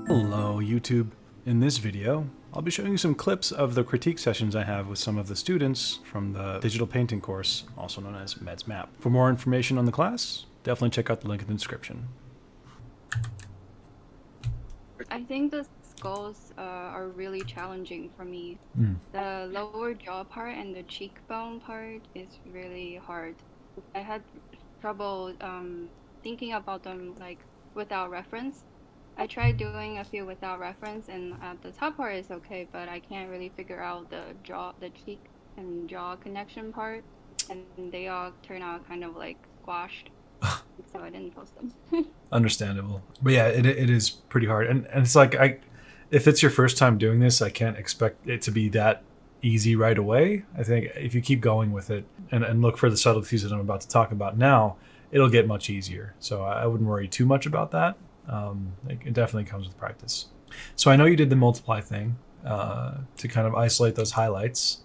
Hello YouTube. In this video, I'll be showing you some clips of the critique sessions I have with some of the students from the digital painting course, also known as Med's Map. For more information on the class, definitely check out the link in the description. I think the skulls are really challenging for me. The lower jaw part and the cheekbone part is really hard. I had trouble thinking about them like without reference. I tried doing a few without reference, and the top part is okay, but I can't really figure out the cheek and jaw connection part, and they all turn out kind of like squashed, so I didn't post them. Understandable. But yeah, it is pretty hard. And it's like, if it's your first time doing this, I can't expect it to be that easy right away. I think if you keep going with it and look for the subtleties that I'm about to talk about now, it'll get much easier. So I wouldn't worry too much about that. It definitely comes with practice. So I know you did the multiply thing to kind of isolate those highlights,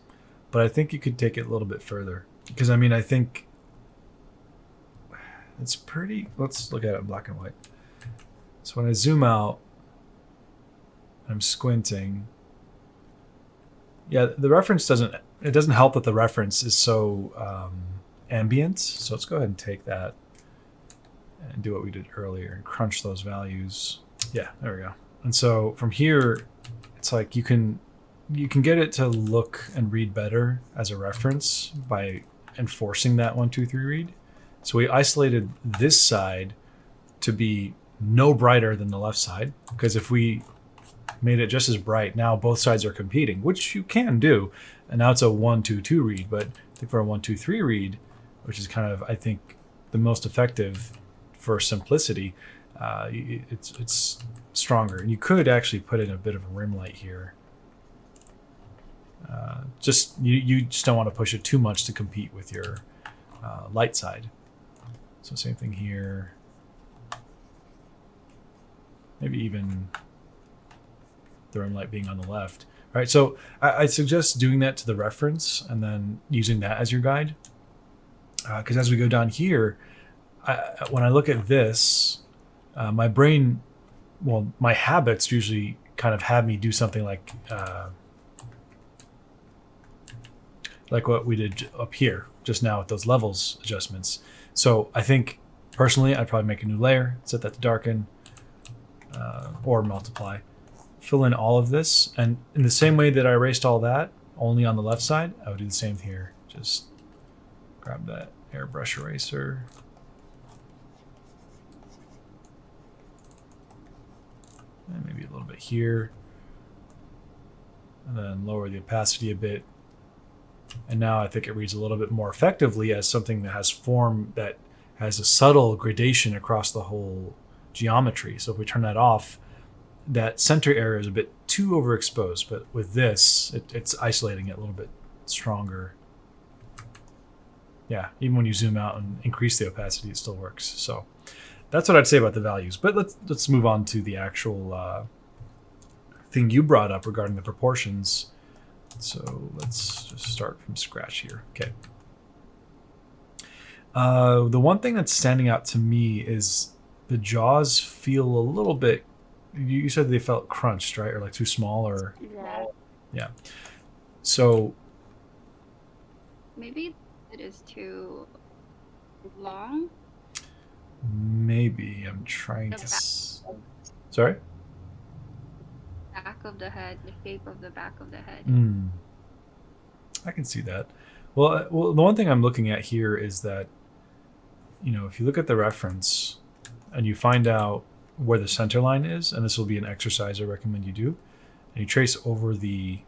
but I think you could take it a little bit further. Because I mean, I think it's pretty, let's look at it in black and white. So when I zoom out, I'm squinting. Yeah, the reference doesn't help that the reference is so ambient. So let's go ahead and take that and do what we did earlier and crunch those values. Yeah, there we go. And so from here, it's like you can get it to look and read better as a reference by enforcing that 1, 2, 3 read. So we isolated this side to be no brighter than the left side, because if we made it just as bright, now both sides are competing, which you can do. And now it's a 1, 2, 2 read, but I think for a 1, 2, 3 read, which is kind of, I think, the most effective for simplicity, it's stronger. And you could actually put in a bit of a rim light here. You just don't want to push it too much to compete with your light side. So same thing here. Maybe even the rim light being on the left. All right, so I suggest doing that to the reference and then using that as your guide. Because as we go down here, when I look at this, my brain, well, my habits usually kind of have me do something like what we did up here just now with those levels adjustments. So I think personally, I'd probably make a new layer, set that to darken, or multiply, fill in all of this. And in the same way that I erased all that only on the left side, I would do the same here. Just grab that airbrush eraser. And maybe a little bit here. And then lower the opacity a bit. And now I think it reads a little bit more effectively as something that has form that has a subtle gradation across the whole geometry. So if we turn that off, that center area is a bit too overexposed, but with this, it's isolating it a little bit stronger. Yeah, even when you zoom out and increase the opacity, it still works. So that's what I'd say about the values. But let's move on to the actual thing you brought up regarding the proportions. So let's just start from scratch here. Okay. The one thing that's standing out to me is the jaws feel a little bit, you said they felt crunched, right? Or like too small, or yeah. So Maybe it is too long. Maybe I'm trying to. Sorry? Back of the head, the shape of the back of the head. I can see that. Well, the one thing I'm looking at here is that, if you look at the reference and you find out where the center line is, and this will be an exercise I recommend you do, and you trace over the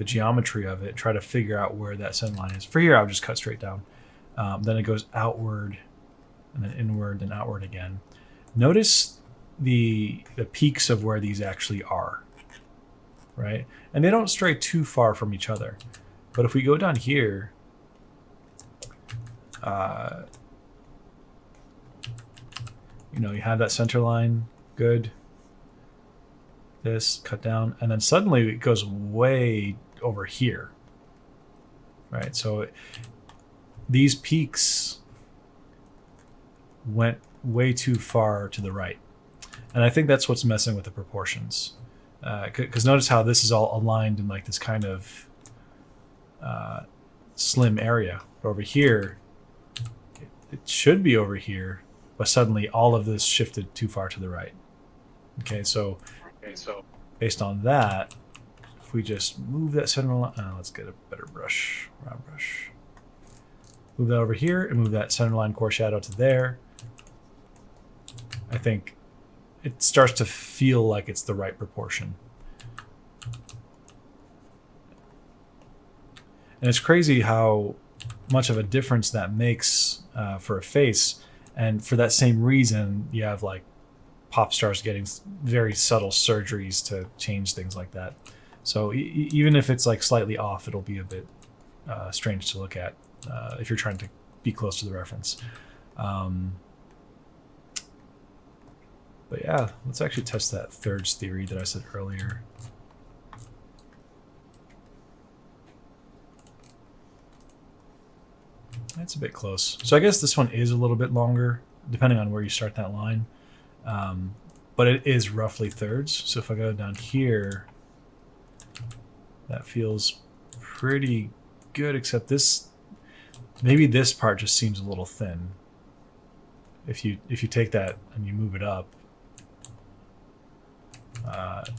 geometry of it, try to figure out where that center line is. For here, I'll just cut straight down. Then it goes outward, and then inward, then outward again. Notice the peaks of where these actually are, right? And they don't stray too far from each other. But if we go down here, you have that center line, good. This, cut down, and then suddenly it goes way over here, right? So these peaks went way too far to the right. And I think that's what's messing with the proportions. Because notice how this is all aligned in like this kind of slim area. But over here, it should be over here, but suddenly all of this shifted too far to the right. Okay, so based on that, if we just move that center line, let's get a better brush, round brush. Move that over here and move that center line core shadow to there. I think it starts to feel like it's the right proportion. And it's crazy how much of a difference that makes for a face. And for that same reason, you have like pop stars getting very subtle surgeries to change things like that. So even if it's like slightly off, it'll be a bit strange to look at if you're trying to be close to the reference. But yeah, let's actually test that thirds theory that I said earlier. That's a bit close. So I guess this one is a little bit longer, depending on where you start that line. But it is roughly thirds. So if I go down here, that feels pretty good, except this, maybe this part just seems a little thin. If you take that and you move it up,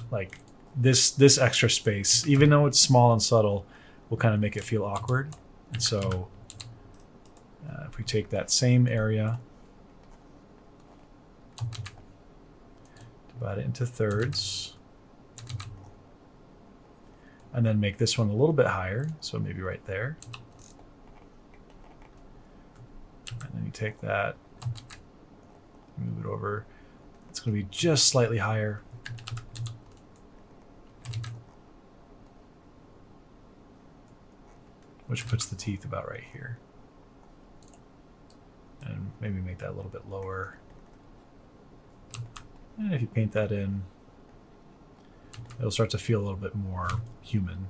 like this extra space, even though it's small and subtle, will kind of make it feel awkward. And so if we take that same area, divide it into thirds, and then make this one a little bit higher, so maybe right there. And then you take that, move it over. It's going to be just slightly higher. Which puts the teeth about right here. And maybe make that a little bit lower. And if you paint that in, it'll start to feel a little bit more human.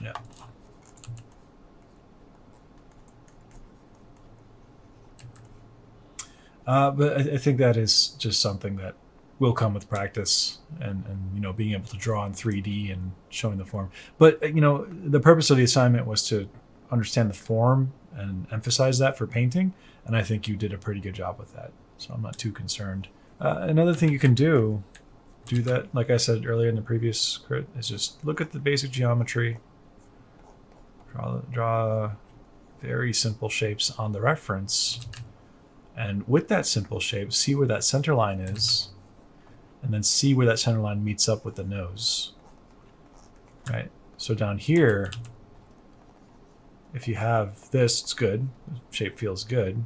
Yeah. But I think that is just something that will come with practice and you know, being able to draw in 3D and showing the form. But you know, the purpose of the assignment was to understand the form and emphasize that for painting, and I think you did a pretty good job with that. So I'm not too concerned. Another thing you can do that, like I said earlier in the previous script, is just look at the basic geometry, draw very simple shapes on the reference, and with that simple shape, see where that center line is, and then see where that center line meets up with the nose. Right? So down here, if you have this, it's good. The shape feels good.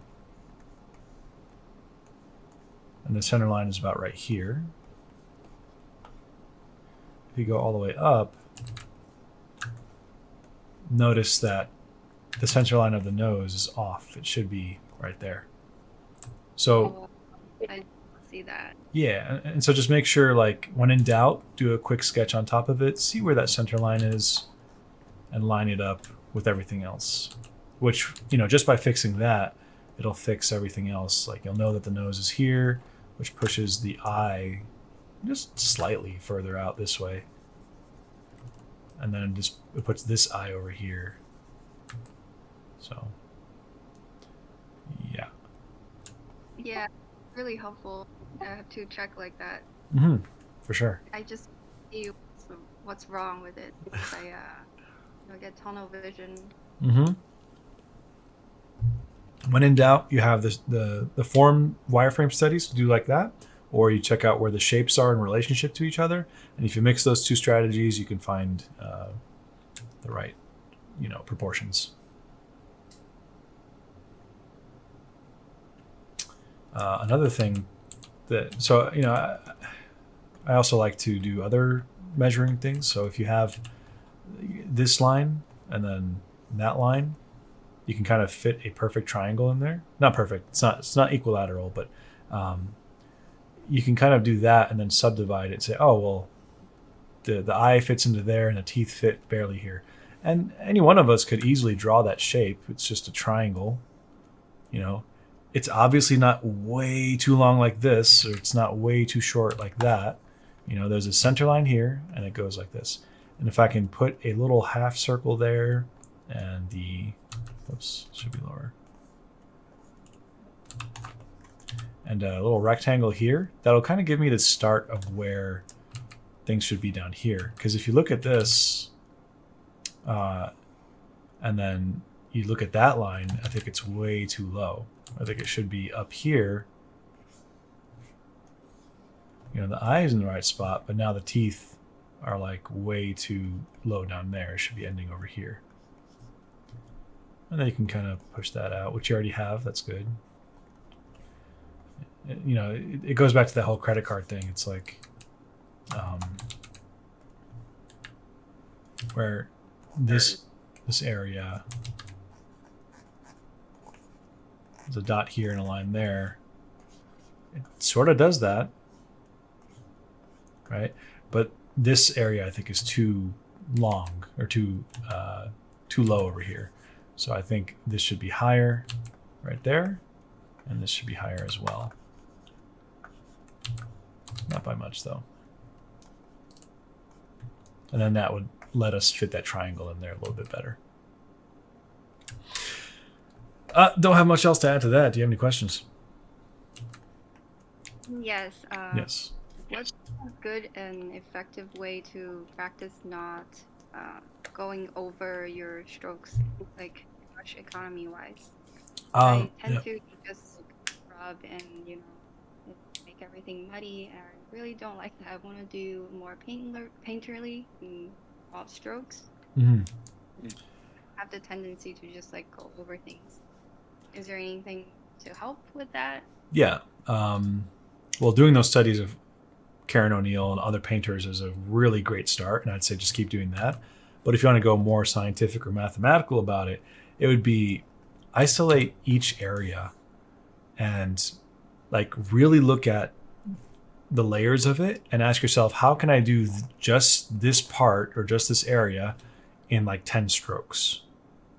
And the center line is about right here. If you go all the way up, notice that the center line of the nose is off. It should be right there. So I see that. Yeah, and so just make sure, like, when in doubt, do a quick sketch on top of it, see where that center line is, and line it up with everything else. Which, you know, just by fixing that, it'll fix everything else. Like, you'll know that the nose is here, which pushes the eye just slightly further out this way. And then just it puts this eye over here. So, yeah. Yeah, really helpful to check like that. Mm-hmm. For sure. I just see what's wrong with it because I get tunnel vision. Mm-hmm. When in doubt, you have the form wireframe studies to do like that, or you check out where the shapes are in relationship to each other, and if you mix those two strategies, you can find the right, you know, proportions. Another thing that, so, you know, I also like to do other measuring things. So if you have this line and then that line, you can kind of fit a perfect triangle in there. Not perfect. It's not equilateral, but you can kind of do that and then subdivide it. Say, oh well, the eye fits into there and the teeth fit barely here. And any one of us could easily draw that shape. It's just a triangle. You know, it's obviously not way too long like this, or it's not way too short like that. You know, there's a center line here, and it goes like this. And if I can put a little half circle there, and the, oops, should be lower. And a little rectangle here, that'll kind of give me the start of where things should be down here. Because if you look at this, and then you look at that line, I think it's way too low. I think it should be up here. You know, the eye is in the right spot, but now the teeth are like way too low down there. It should be ending over here. And then you can kind of push that out, which you already have. That's good. You know, it goes back to that whole credit card thing. It's like, where this area, there's a dot here and a line there. It sort of does that, right? But this area I think is too long, or too low over here. So I think this should be higher right there, and this should be higher as well. Not by much though. And then that would let us fit that triangle in there a little bit better. Don't have much else to add to that. Do you have any questions? Yes. Yes. What's a good and effective way to practice not going over your strokes, like brush economy wise? I tend to just rub and, you know, make everything muddy, and I really don't like that. I want to do more painterly and off strokes. Mm-hmm. I have the tendency to just like go over things. Is there anything to help with that? Yeah. Well, doing those studies of Karen O'Neill and other painters is a really great start, and I'd say just keep doing that. But if you want to go more scientific or mathematical about it, it would be isolate each area and like really look at the layers of it and ask yourself, how can I do just this part or just this area in like 10 strokes,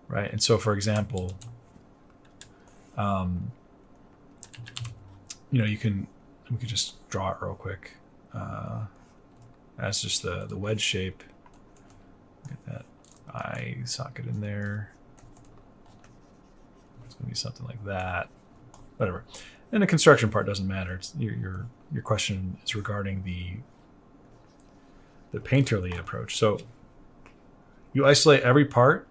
right? And so, for example, you know, we could just draw it real quick. That's just the wedge shape. Get that eye socket in there. It's gonna be something like that. Whatever. And the construction part doesn't matter. It's your question is regarding the painterly approach. So you isolate every part,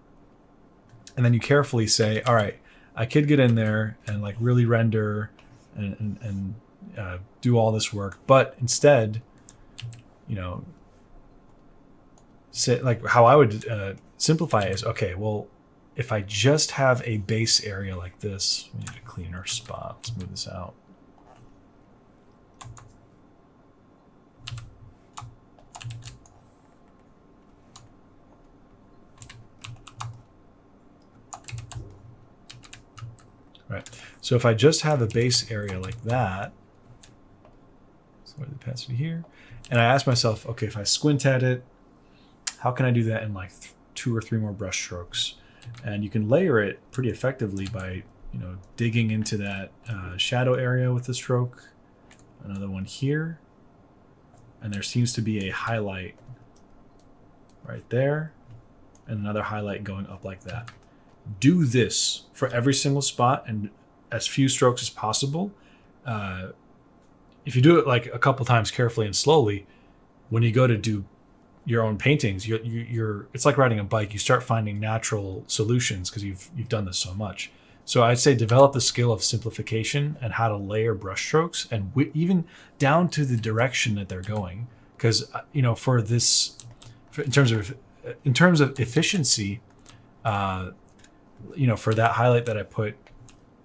and then you carefully say, all right, I could get in there and like really render and do all this work, but instead, you know, say like how I would simplify it is, okay, well, if I just have a base area like this, we need a cleaner spot. Let's move this out. Right. So if I just have a base area like that, so the opacity here, and I ask myself, okay, if I squint at it, how can I do that in like 2 or 3 more brush strokes? And you can layer it pretty effectively by, you know, digging into that shadow area with the stroke. Another one here, and there seems to be a highlight right there, and another highlight going up like that. Do this for every single spot and as few strokes as possible. If you do it like a couple times carefully and slowly, when you go to do your own paintings, you're it's like riding a bike. You start finding natural solutions because you've done this so much. So I'd say develop the skill of simplification and how to layer brush strokes, and even down to the direction that they're going. Because you know, for this, in terms of efficiency, you know, for that highlight that I put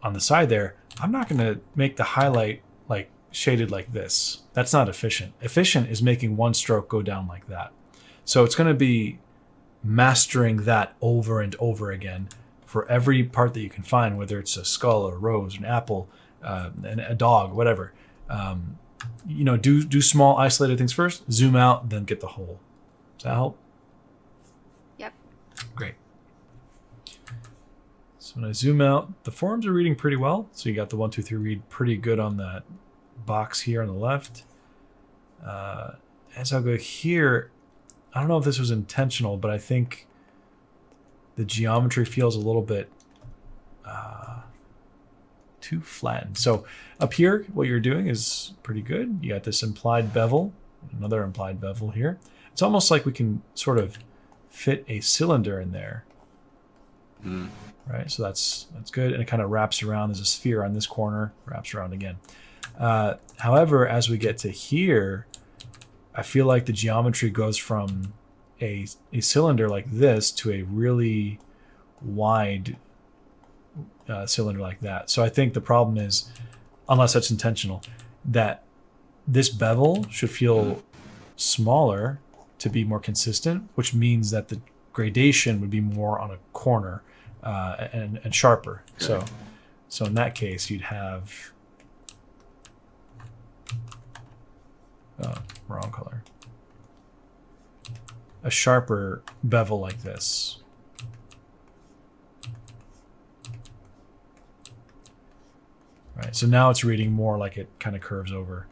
on the side there, I'm not going to make the highlight like shaded like this. That's not efficient. Efficient is making one stroke go down like that. So it's going to be mastering that over and over again for every part that you can find, whether it's a skull, a rose, an apple, and a dog, whatever. You know, do small isolated things first, zoom out, then get the whole. Does that help? Yep. Great. So when I zoom out, the forms are reading pretty well. So you got the 1, 2, 3 read pretty good on that box here on the left. As I'll go here, I don't know if this was intentional, but I think the geometry feels a little bit too flattened. So up here, what you're doing is pretty good. You got this implied bevel, another implied bevel here. It's almost like we can sort of fit a cylinder in there. Right, so that's good, and it kind of wraps around. There's a sphere on this corner, wraps around again. However, as we get to here, I feel like the geometry goes from a cylinder like this to a really wide cylinder like that. So I think the problem is, unless that's intentional, that this bevel should feel smaller to be more consistent, which means that the gradation would be more on a corner and sharper. So in that case, you'd have wrong color. A sharper bevel like this. Right, so now it's reading more like it kind of curves over.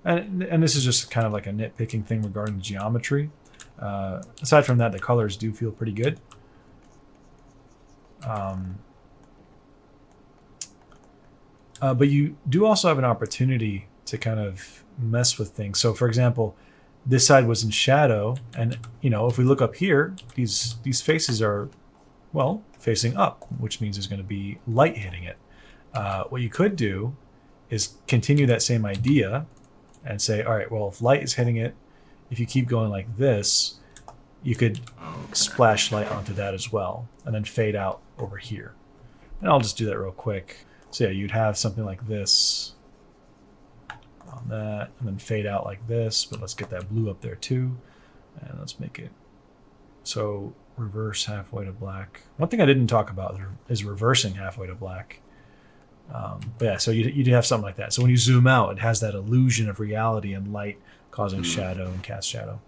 And this is just kind of like a nitpicking thing regarding the geometry. Aside from that, the colors do feel pretty good. But you do also have an opportunity to kind of mess with things. So for example, this side was in shadow, and if we look up here, these faces are, well, facing up, which means there's going to be light hitting it. What you could do is continue that same idea and say, all right, well, if light is hitting it, if you keep going like this, you could splash light onto that as well, and then fade out over here. And I'll just do that real quick. So yeah, you'd have something like this on that, and then fade out like this, but let's get that blue up there too. And let's make it so reverse halfway to black. One thing I didn't talk about is reversing halfway to black. But yeah, so you do have something like that. So when you zoom out, it has that illusion of reality and light causing shadow and cast shadow.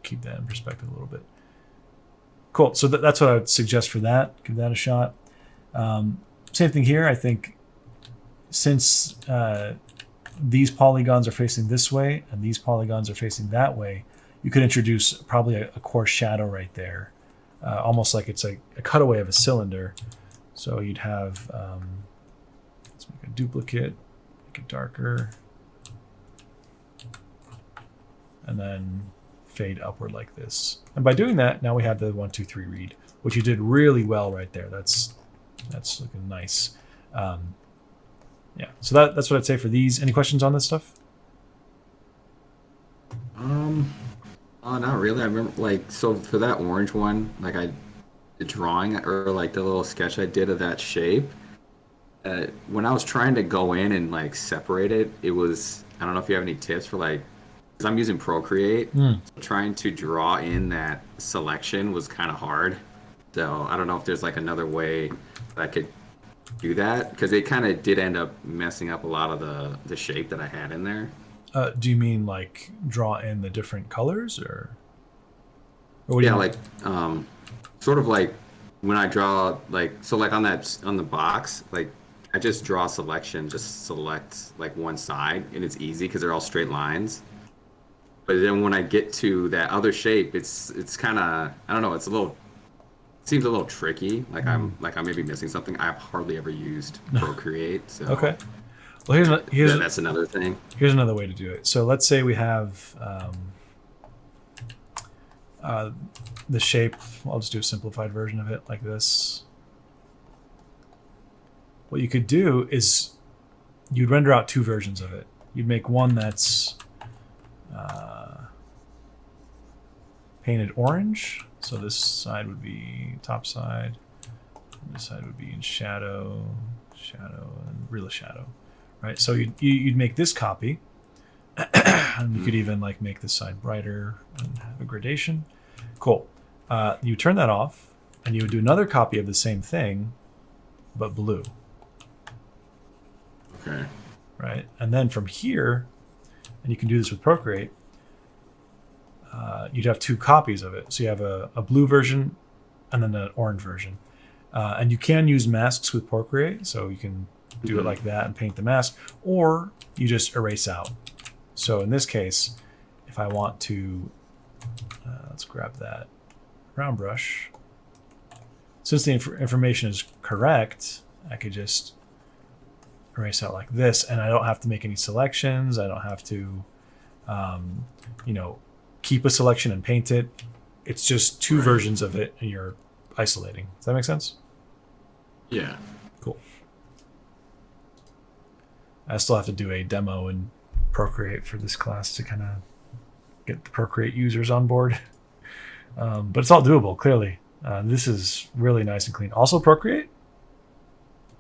Keep that in perspective a little bit. Cool. So that's what I would suggest for that. Give that a shot. Same thing here. I think since these polygons are facing this way and these polygons are facing that way, you could introduce probably a coarse shadow right there. Almost like it's a cutaway of a cylinder. So you'd have, let's make a duplicate, make it darker, and then fade upward like this. And by doing that, now we have the 1, 2, 3 read, which you did really well right there. That's looking nice. Yeah, so that's what I'd say for these. Any questions on this stuff? Oh, not really. I remember, so for that orange one, the drawing or the little sketch I did of that shape, when I was trying to go in and separate it, it was, I don't know if you have any tips for because I'm using Procreate, so trying to draw in that selection was kind of hard. So I don't know if there's another way that I could do that, because it kind of did end up messing up a lot of the shape that I had in there. Do you mean draw in the different colors, or what do you mean? Sort of when I draw on the box, I just draw a selection, just select one side, and it's easy because they're all straight lines. But then when I get to that other shape, it's kind of, I don't know, seems a little tricky. I'm maybe missing something. I've hardly ever used Procreate. So okay. Well, that's another thing. Here's another way to do it. So let's say we have the shape. I'll just do a simplified version of it like this. What you could do is you'd render out 2 versions of it. You'd make one that's painted orange. So this side would be top side. And this side would be in shadow, and real shadow. Right, so you'd make this copy, and you could even make this side brighter and have a gradation. Cool. You turn that off, and you would do another copy of the same thing, but blue. Okay. Right, and then from here, and you can do this with Procreate, you'd have two copies of it. So you have a blue version and then an orange version. And you can use masks with Procreate, so you can do it like that and paint the mask, or you just erase out. So in this case, if I want to, let's grab that round brush. Since the information is correct, I could just erase out like this, and I don't have to make any selections. I don't have to, keep a selection and paint it. It's just two versions of it, and you're isolating. Does that make sense? Yeah. Cool. I still have to do a demo in Procreate for this class to kind of get the Procreate users on board. But it's all doable, clearly. This is really nice and clean. Also Procreate?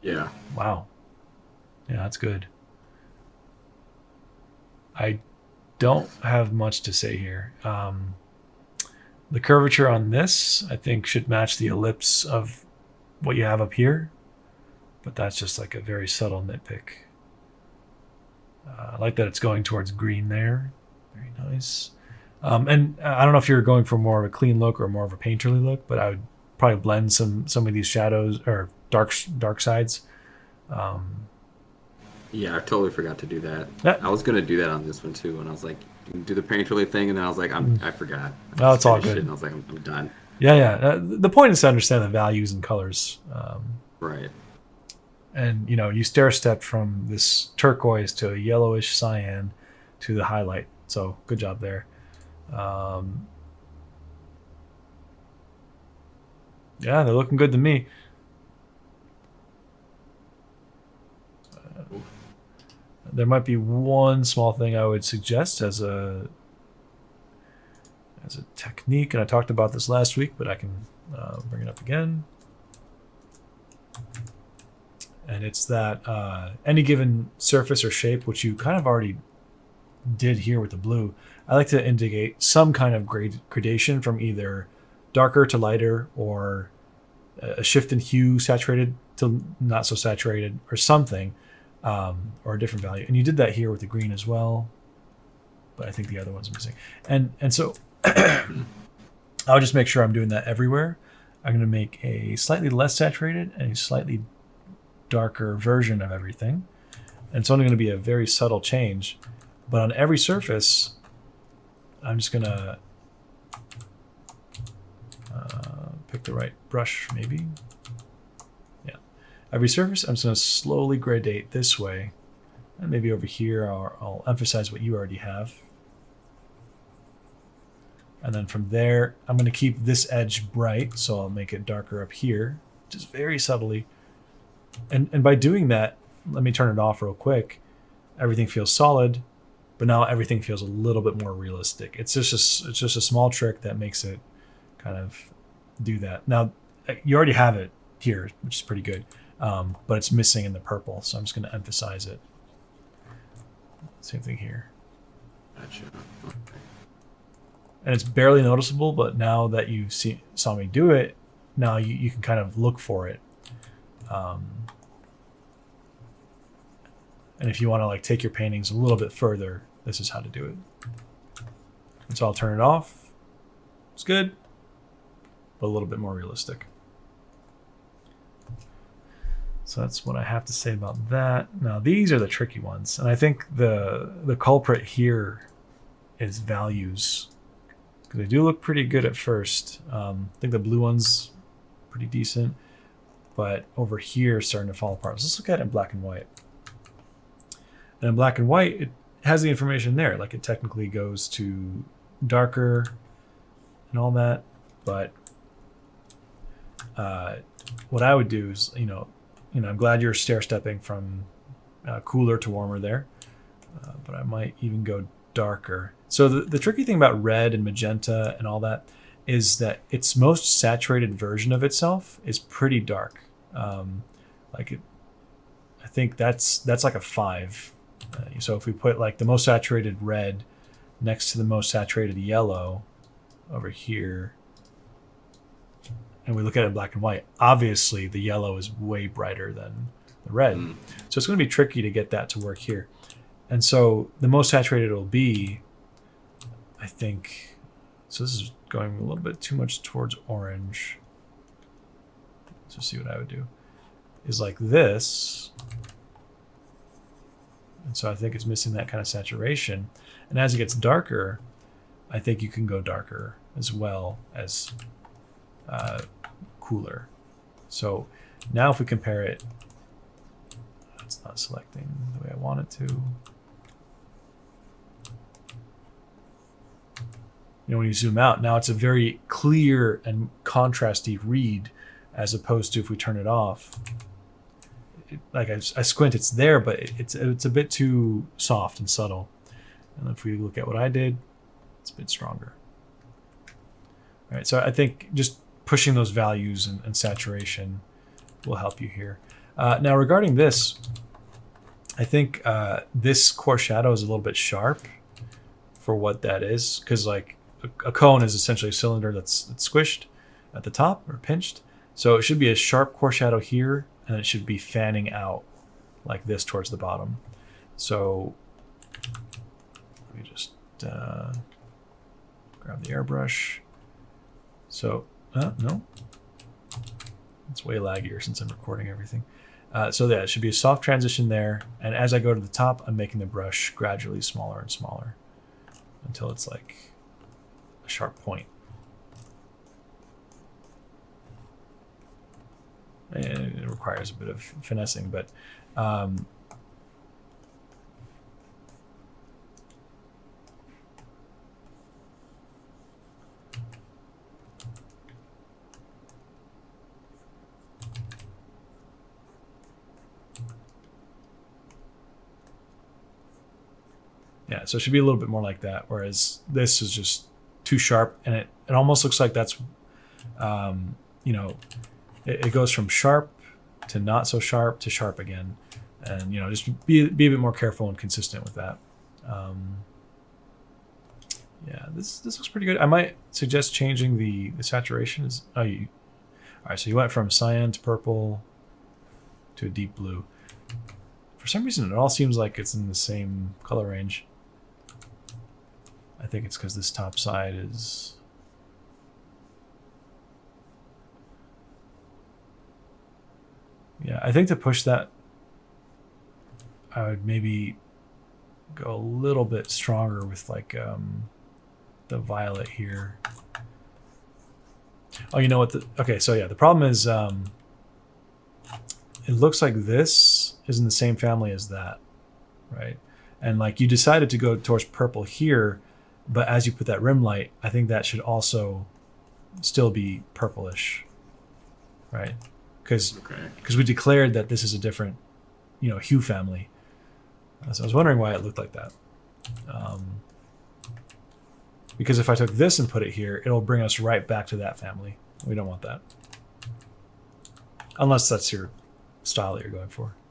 Yeah. Wow. Yeah, that's good. I don't have much to say here. The curvature on this, I think, should match the ellipse of what you have up here. But that's just like a very subtle nitpick. I like that it's going towards green there. Very nice. And I don't know if you're going for more of a clean look or more of a painterly look, but I would probably blend some of these shadows or dark sides. Yeah, I totally forgot to do that. Yeah. I was gonna do that on this one too, and I was like, do the painterly thing, and then I was like, I forgot. Oh, it's all good. And I was like, I'm done. Yeah. The point is to understand the values and colors. Right. And you stair step from this turquoise to a yellowish cyan to the highlight. So good job there. Yeah, they're looking good to me. There might be one small thing I would suggest as a technique, and I talked about this last week, but I can bring it up again. And it's that any given surface or shape, which you kind of already did here with the blue, I like to indicate some kind of gradation from either darker to lighter, or a shift in hue, saturated to not so saturated, or something, or a different value. And you did that here with the green as well, but I think the other one's missing. And so I'll just make sure I'm doing that everywhere. I'm going to make a slightly less saturated and a slightly darker version of everything. And it's only going to be a very subtle change. But on every surface, I'm just going to pick the right brush, maybe. Yeah. Every surface, I'm just going to slowly gradate this way. And maybe over here, I'll emphasize what you already have. And then from there, I'm going to keep this edge bright, so I'll make it darker up here, just very subtly. And by doing that, let me turn it off real quick. Everything feels solid, but now everything feels a little bit more realistic. It's just a small trick that makes it kind of do that. Now, you already have it here, which is pretty good, but it's missing in the purple, so I'm just going to emphasize it. Same thing here. Gotcha. Okay. And it's barely noticeable, but now that you saw me do it, now you can kind of look for it. And if you want to like take your paintings a little bit further, this is how to do it. And so I'll turn it off. It's good, but a little bit more realistic. So that's what I have to say about that. Now these are the tricky ones, and I think the culprit here is values, because they do look pretty good at first. I think the blue one's pretty decent, but over here it's starting to fall apart. So let's look at it in black and white. And in black and white, it has the information there. Like it technically goes to darker and all that. But what I would do is, I'm glad you're stair stepping from cooler to warmer there. But I might even go darker. So the tricky thing about red and magenta and all that is that its most saturated version of itself is pretty dark. I think that's like a 5. So if we put like the most saturated red next to the most saturated yellow over here, and we look at it in black and white, obviously the yellow is way brighter than the red. So it's going to be tricky to get that to work here. And so the most saturated it will be, I think, so this is going a little bit too much towards orange. Let's just see what I would do. Is like this. And so I think it's missing that kind of saturation. And as it gets darker, I think you can go darker as well as cooler. So now if we compare it, it's not selecting the way I want it to. You know, when you zoom out, now it's a very clear and contrasty read, as opposed to if we turn it off. Like I squint, it's there, but it's a bit too soft and subtle. And if we look at what I did, it's a bit stronger. All right, so I think just pushing those values and saturation will help you here. Now regarding this, I think this core shadow is a little bit sharp for what that is, because like a cone is essentially a cylinder that's squished at the top or pinched. So it should be a sharp core shadow here, and it should be fanning out like this towards the bottom. So let me just grab the airbrush. So, no, it's way laggier since I'm recording everything. So yeah, it should be a soft transition there. And as I go to the top, I'm making the brush gradually smaller and smaller until it's like a sharp point. And it requires a bit of finessing, but yeah, so it should be a little bit more like that, whereas this is just too sharp, and it almost looks like that's, you know, it goes from sharp to not so sharp to sharp again. And, you know, just be a bit more careful and consistent with that. Yeah, this looks pretty good. I might suggest changing the saturation. All right, so you went from cyan to purple to a deep blue. For some reason, it all seems like it's in the same color range. I think it's because this top side is... Yeah, I think to push that, I would maybe go a little bit stronger with like the violet here. Oh, you know what? Okay, so yeah, the problem is it looks like this is in the same family as that, right? And like you decided to go towards purple here, but as you put that rim light, I think that should also still be purplish, right? Because we declared that this is a different, you know, hue family. So I was wondering why it looked like that. Because if I took this and put it here, it'll bring us right back to that family. We don't want that. Unless that's your style that you're going for.